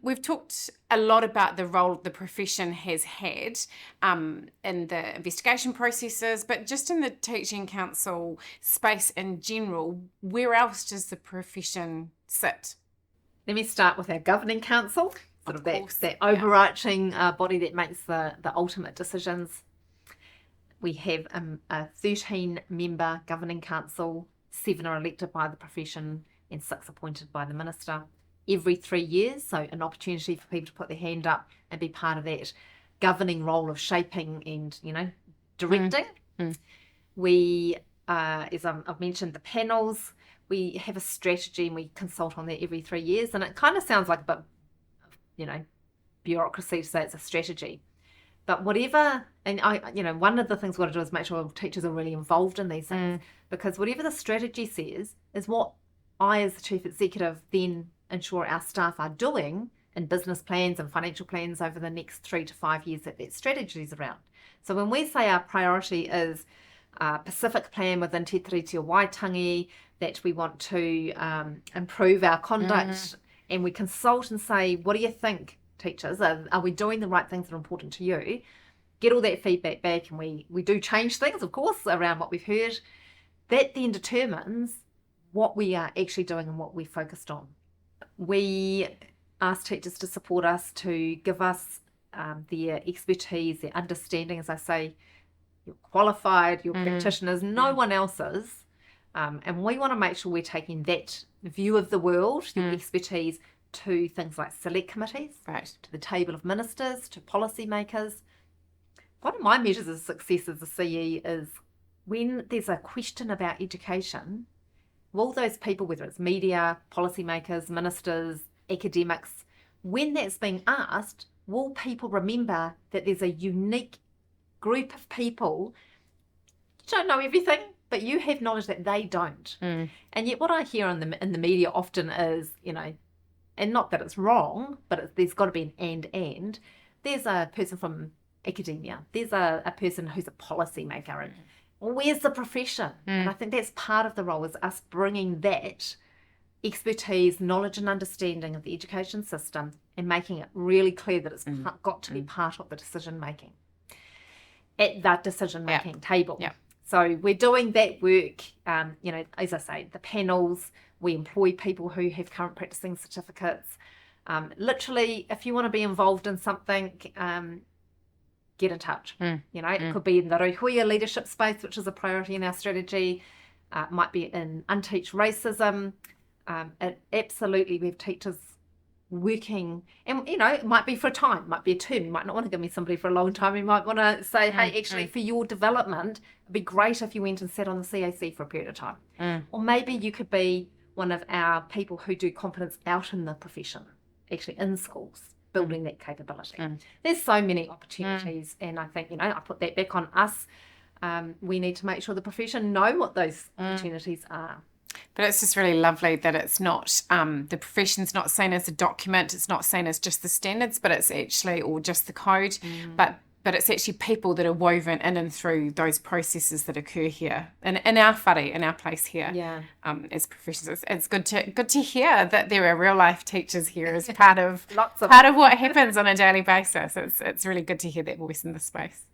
We've talked a lot about the role the profession has had in the investigation processes, but just in the teaching council space in general, where else does the profession sit? Let me start with our governing council, Of that course, overarching body that makes the ultimate decisions. We have a 13-member governing council, 7 are elected by the profession and 6 appointed by the minister every 3 years. So an opportunity for people to put their hand up and be part of that governing role of shaping and, directing. We, as I've mentioned, the panels, we have a strategy and we consult on that every 3 years. And it kind of sounds like a bit, bureaucracy to say it's a strategy. But whatever, and one of the things we've got to do is make sure teachers are really involved in these things, because whatever the strategy says is what I, as the chief executive, then ensure our staff are doing in business plans and financial plans over the next 3 to 5 years that strategy is around. So when we say our priority is Pacific Plan within Te Tiriti o Waitangi, that we want to improve our conduct, and we consult and say, what do you think, teachers? Are we doing the right things that are important to you? Get all that feedback back, and we do change things, of course, around what we've heard. That then determines what we are actually doing and what we're focused on. We ask teachers to support us, to give us their expertise, their understanding. As I say, you're qualified, you're practitioners, no one else's. And we want to make sure we're taking that view of the world, your expertise, to things like select committees, Right. to the table of ministers, to policymakers. One of my measures of success as a CE is when there's a question about education, will those people, whether it's media, policymakers, ministers, academics, when that's being asked, will people remember that there's a unique group of people who don't know everything, but you have knowledge that they don't. And yet what I hear in the media often is, and not that it's wrong, but there's got to be an and. There's a person from academia. There's a person who's a policymaker. And where's the profession? And I think that's part of the role, is us bringing that expertise, knowledge and understanding of the education system and making it really clear that it's got to be part of the decision-making, at that decision-making table. Yeah. So we're doing that work, as I say, the panels, we employ people who have current practicing certificates. Literally, if you want to be involved in something, get in touch. It could be in the Rauhuia leadership space, which is a priority in our strategy. It might be in Unteach Racism. Absolutely, we have teachers working, and it might be for a time, might be a term. You might not want to give me somebody for a long time. You might want to say, hey, actually, for your development, it'd be great if you went and sat on the CAC for a period of time. Or maybe you could be one of our people who do competence out in the profession, actually in schools, building that capability. There's so many opportunities, and I think, I put that back on us. We need to make sure the profession know what those opportunities are. But it's just really lovely that it's not, the profession's not seen as a document, it's not seen as just the standards, but it's actually, or just the code, but it's actually people that are woven in and through those processes that occur here, in our whare, in our place here, as professionals. It's good to hear that there are real life teachers here as part of what happens on a daily basis. It's really good to hear that voice in the space.